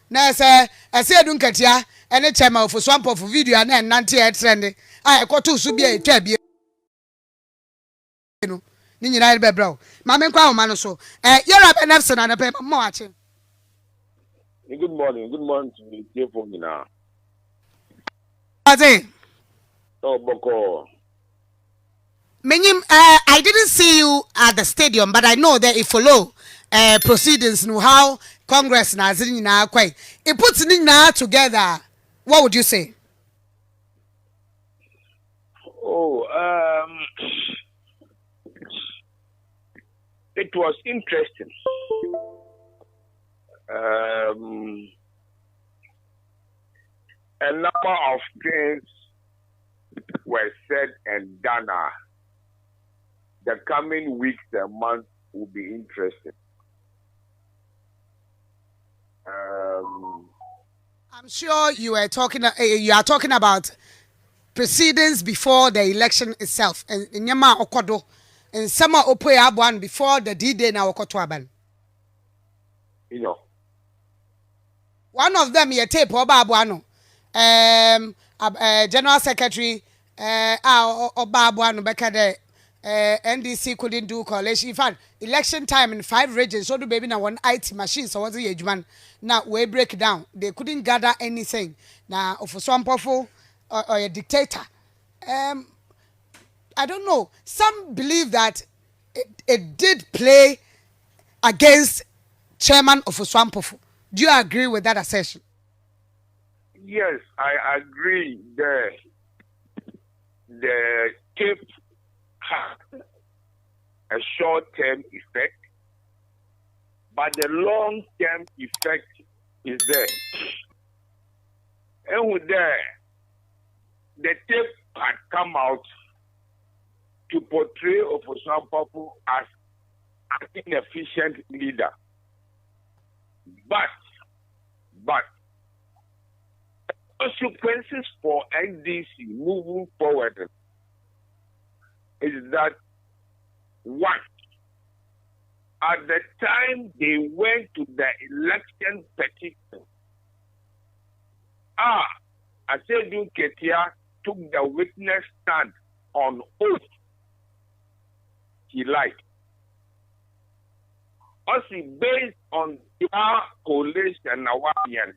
na say Asiedu Nketia ene chema of swamp of video na nante e trend a ekoto so bia etwa bia no ni nyina be bra ma me kwa oma no so yera be Ephson na pe mo ache. Good morning to the telephone now. Oh, Boko. Menyim, I didn't see you at the stadium, but I know that it follow proceedings know how Congress na zini na kwai. It puts ni na together. What would you say? Oh, it was interesting. A number of things were said and done. The coming weeks and months will be interesting. I'm sure you are talking about proceedings before the election itself, and nyama okodo, and sama opoye abuan before the D-Day na okoto aban. You know. One of them ye tape oba abuano. General Secretary oba abuano beka de NDC couldn't do coalition. In fact, election time in 5 regions, so do baby na one IT machine, so what's the age man? Now we break down. They couldn't gather anything. Now for some powerful or a dictator. I don't know. Some believe that it did play against chairman of Oswampofu. Do you agree with that assertion? Yes, I agree. The tape had a short-term effect, but the long-term effect is there. And with that, the tape had come out to portray Oswampofu as an inefficient leader. But consequences for NDC moving forward is that one, at the time they went to the election petition, Asiedu Nketia took the witness stand on oath. He lied. Also, based on our coalition, Nawamian,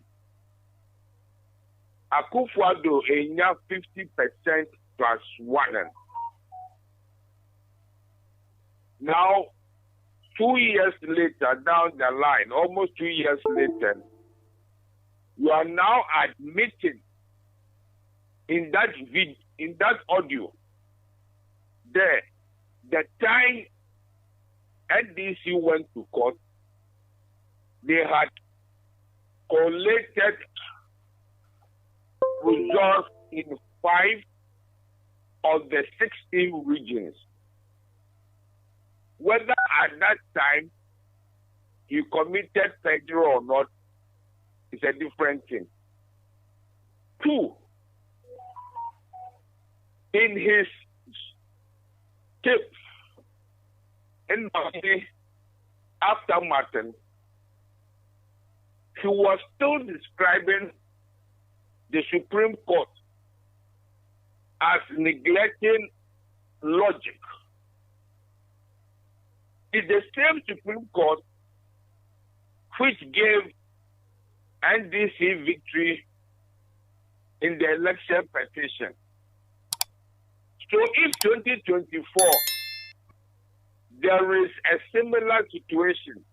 Akufo-Addo enya 50% plus 1. Now, 2 years later, down the line, almost 2 years later, you are now admitting in that audio there, the time NDC went to court, they had collated results in 5 of the 16 regions. Whether at that time he committed perjury or not is a different thing. 2, in his tape, in the aftermath, he was still describing the Supreme Court as neglecting logic. It's the same Supreme Court which gave NDC victory in the election petition. So if 2024 there is a similar situation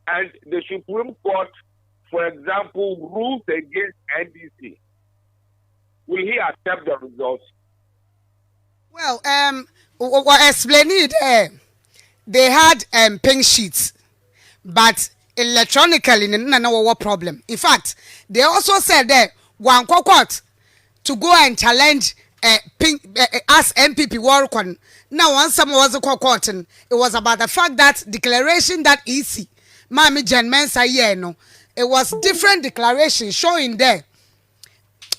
and the Supreme Court, for example, rules against NDC, will he accept the results? Well, explain it. They had pink sheets, but electronically, no problem. In fact, they also said that one court to go and challenge pink as MPP work on. Now, once someone was a court, it was about the fact that declaration that easy, Mami Jen Mensa no, it was different declaration showing there.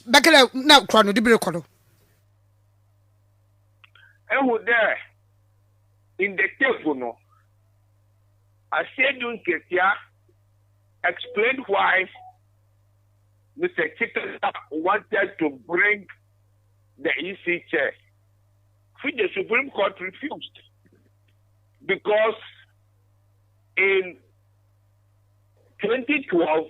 Back now, chrono dibiro. And with there, in the table, no, Asiedu Nketia explained why Mr. Chikata wanted to bring the EC chair, which the Supreme Court refused. Because in 2012,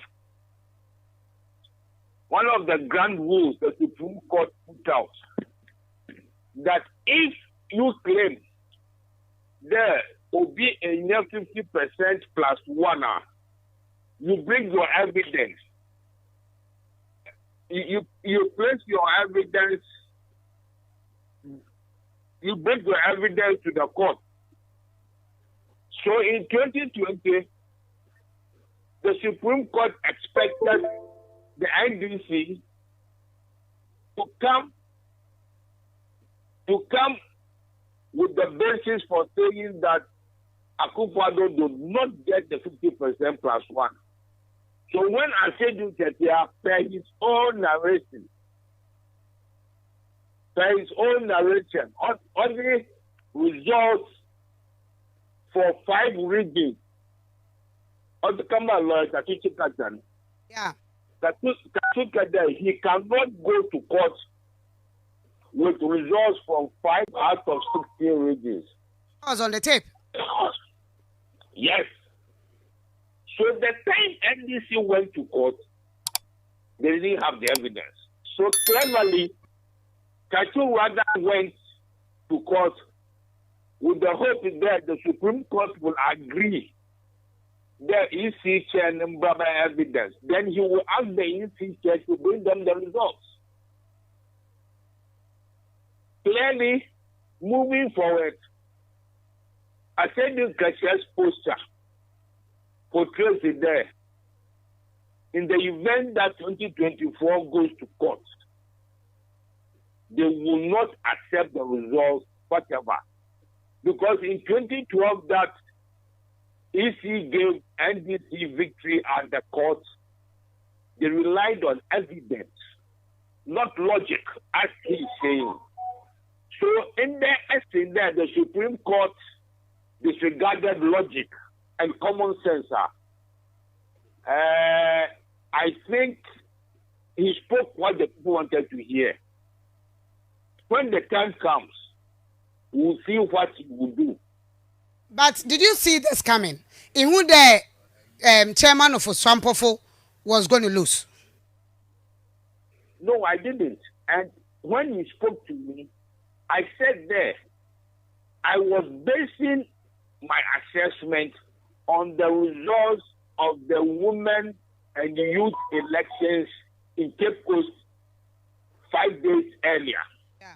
one of the grand rules the Supreme Court put out that if you claim there will be a near 50% plus one, you bring your evidence. You place your evidence. You bring your evidence to the court. So in 2020, the Supreme Court expected the NDC to come with the basis for saying that Akufo-Addo did not get the 50% plus one. So when Asiedu Nketia per his own narration, on the results for 5 regions of the Kama lawyer, Katan, Yeah. He cannot go to court with results from 5 out of 16 regions. I was on the tape. Yes. So the time NDC went to court, they didn't have the evidence. So cleverly, Katu rather went to court with the hope that the Supreme Court will agree the EC chair and Mbaba evidence. Then he will ask the EC chair to bring them the results. Clearly, moving forward, Asiedu Nketia's poster portrays it there. In the event that 2024 goes to court, they will not accept the results, whatever. Because in 2012, that EC gave NDC victory at the court, they relied on evidence, not logic, as he's saying. So in the essence there, the Supreme Court disregarded logic and common sense. I think he spoke what the people wanted to hear. When the time comes, we'll see what he will do. But did you see this coming? In who the chairman of Swampofo was going to lose? No, I didn't. And when he spoke to me, I said there, I was basing my assessment on the results of the women and youth elections in Cape Coast 5 days earlier. Yeah.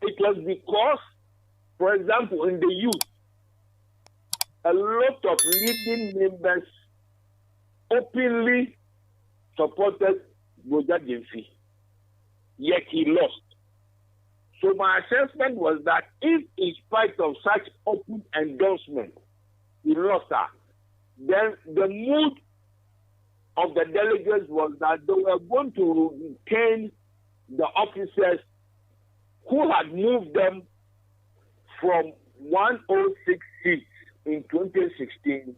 It was because, for example, in the youth, a lot of leading members openly supported Boja Jemfi, yet he lost. So my assessment was that if in spite of such open endorsement, he lost her, then the mood of the delegates was that they were going to retain the officers who had moved them from 106 seats in 2016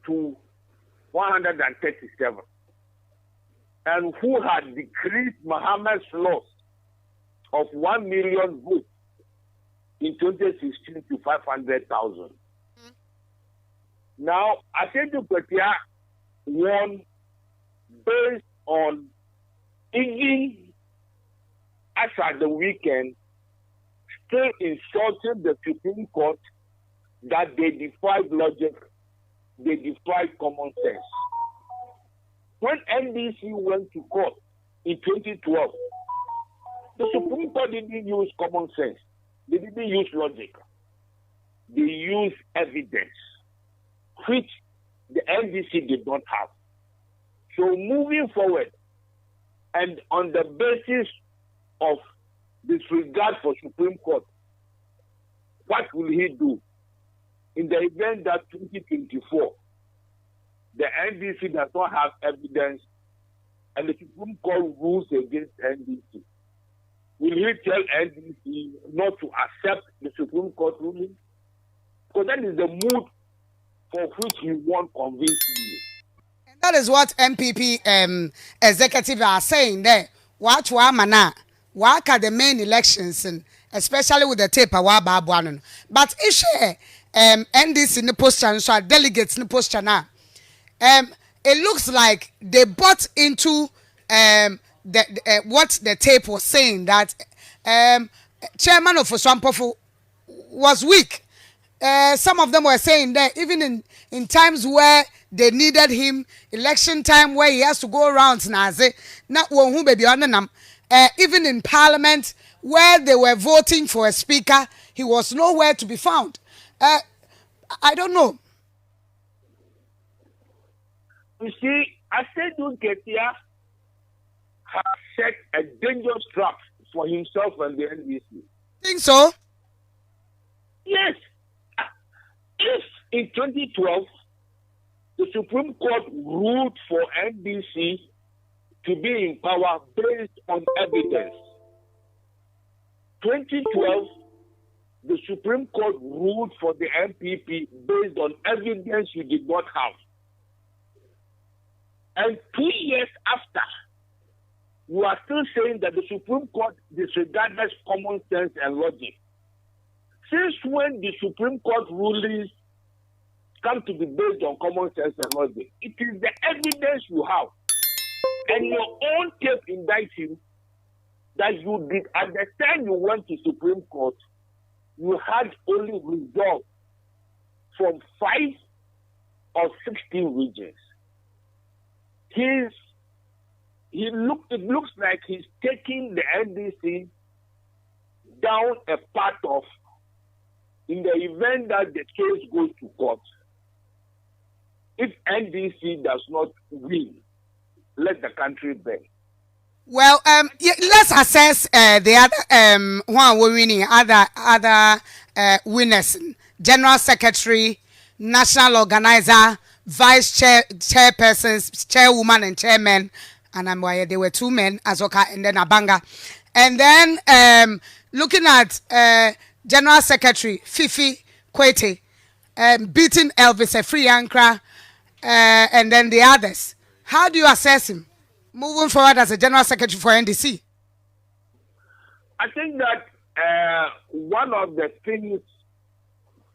to 137, and who had decreased Mohammed's loss of 1 million votes in 2016 to 500,000. Now, Asiedu Nketia won based on Iggy, as at the weekend, still insulting the Supreme Court that they defied logic, they defied common sense. When NDC went to court in 2012, the Supreme Court didn't use common sense. They didn't use logic. They used evidence, which the NDC did not have. So moving forward, and on the basis of disregard for Supreme Court, what will he do in the event that 2024, the NDC does not have evidence and the Supreme Court rules against NDC? Will he tell NDC not to accept the Supreme Court ruling? Because that is the mood for which he won convincingly. That is what MPP executive are saying there. Watch mana waka the main elections and especially with the tape wa. But if NDC in the posture so delegates in the posture now. It looks like they bought into what the tape was saying that chairman of Oswampofu was weak. Some of them were saying that even in times where they needed him, election time where he has to go around even in parliament where they were voting for a speaker, he was nowhere to be found. I don't know. You see, Asiedu Nketia has set a dangerous trap for himself and the NDC. Think so? Yes. If in 2012 the Supreme Court ruled for NDC to be in power based on evidence, 2012 the Supreme Court ruled for the MPP based on evidence you did not have. And 2 years after, you are still saying that the Supreme Court disregarded common sense and logic. Since when the Supreme Court rulings come to be based on common sense and logic? It is the evidence you have. And your own tape indicts you that you did, at the time you went to Supreme Court, you had only results from 5 or 16 regions. It looks like he's taking the NDC down a path of, in the event that the case goes to court, if NDC does not win, let the country burn. Well, let's assess the other one we're winning, other winners: General Secretary, National Organizer, Vice Chairpersons, Chairwoman, and Chairman. And there were 2 men, Azoka and then Abanga. And then looking at General Secretary Fifi Kwete, beating Elvis Efriankra, and then the others. How do you assess him moving forward as a General Secretary for NDC? I think that one of the things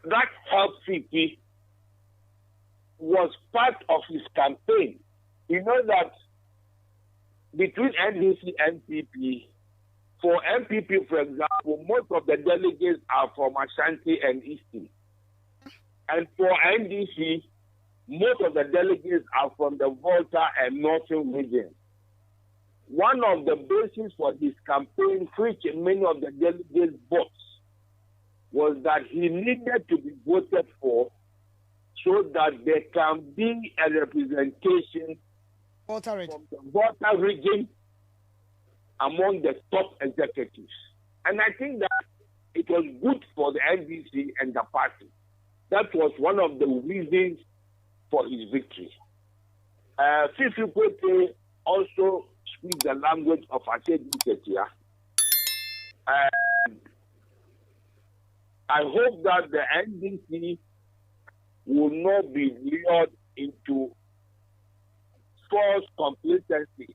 that helped Fifi was part of his campaign. You know that between NDC and MPP, for MPP, for example, most of the delegates are from Ashanti and Eastern. And for NDC, most of the delegates are from the Volta and Northern region. One of the bases for his campaign, which many of the delegates bought, was that he needed to be voted for so that there can be a representation from the Volta region among the top executives. And I think that it was good for the NDC and the party. That was one of the reasons for his victory. Fifi Kwete also speaks the language of Asiedu Nketia. I hope that the NDC will not be lured into false complacency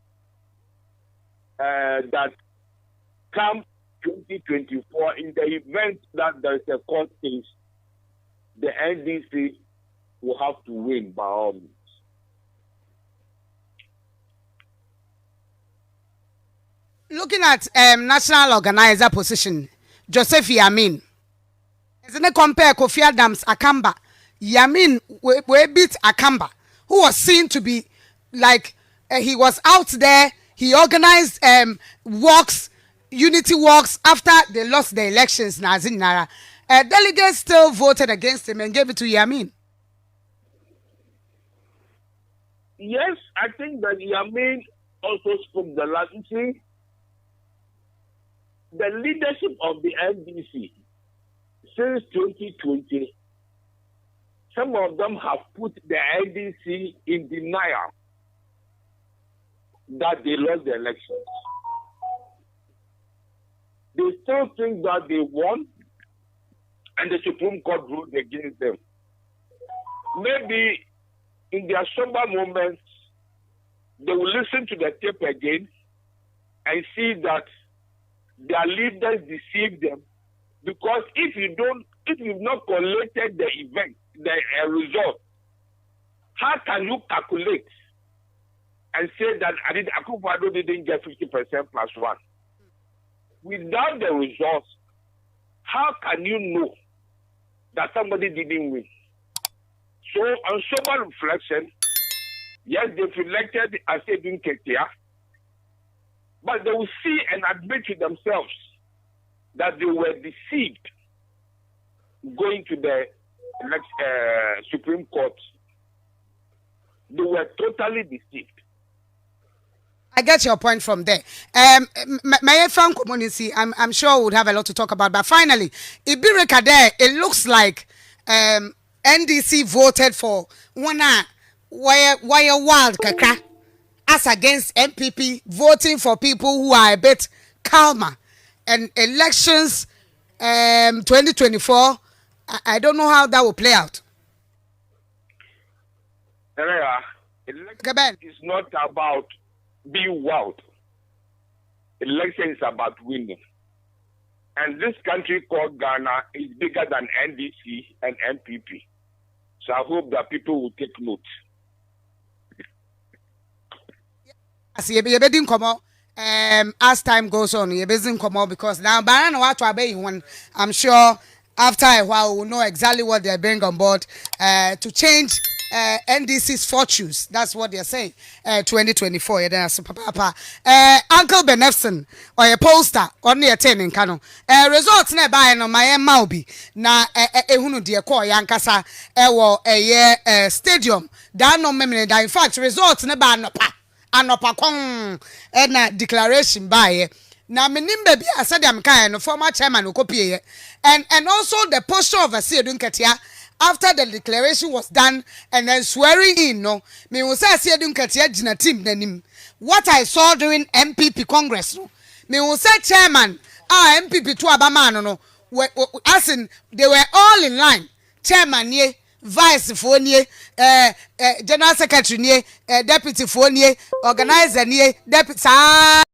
that come 2024 in the event that there is a court case, the NDC will have to win by all means. Looking at national organizer position, Joseph Yamin, isn't it compare Kofi Adams Akamba? Yamin we beat Akamba, who was seen to be like he was out there. He organized walks, unity walks after they lost the elections. Nara, delegates still voted against him and gave it to Yamin. Yes, I think that Yamin also spoke the last. You see, the leadership of the NDC since 2020, some of them have put the NDC in denial that they lost the elections. They still think that they won and the Supreme Court ruled against them. maybe in their somber moments, they will listen to the tape again and see that their leaders deceived them. Because if you've not collected the event, the result, how can you calculate and say that Akufo-Addo didn't get 50% plus one? Without the results, how can you know that somebody didn't win? So, on sober reflection, yes, they've elected Asiedu Nketia, but they will see and admit to themselves that they were deceived going to the Supreme Court. They were totally deceived. I get your point from there. My fan community, I'm sure would have a lot to talk about. But finally, Ibirika there, it looks like NDC voted for one why wild kakra as against MPP voting for people who are a bit calmer. And elections 2024, I don't know how that will play out. Election is not about being wild. Election is about winning. And this country called Ghana is bigger than NDC and MPP. So I hope that people will take note. As time goes on, because now I'm sure after a while we'll know exactly what they're bringing on board to change NDC's fortunes. That's what they're saying. 2024. Uncle Ben Ephson or a poster on the attending canon. Results nearby no my Maubi na ehunu dear call Yankasa a year stadium. That no memory that in fact results nearby no pa. Anopa kong na declaration by na menim baby asade am kan no former chairman okopie and also the posture of Asiedu Nketia after the declaration was done and then swearing in no me will say Asiedu Nketia gina team nanim what I saw during MPP Congress no me will say chairman MPP to abama no as in they were all in line chairman ye vice for nie general secretary nie deputy for nie organizer nie deputy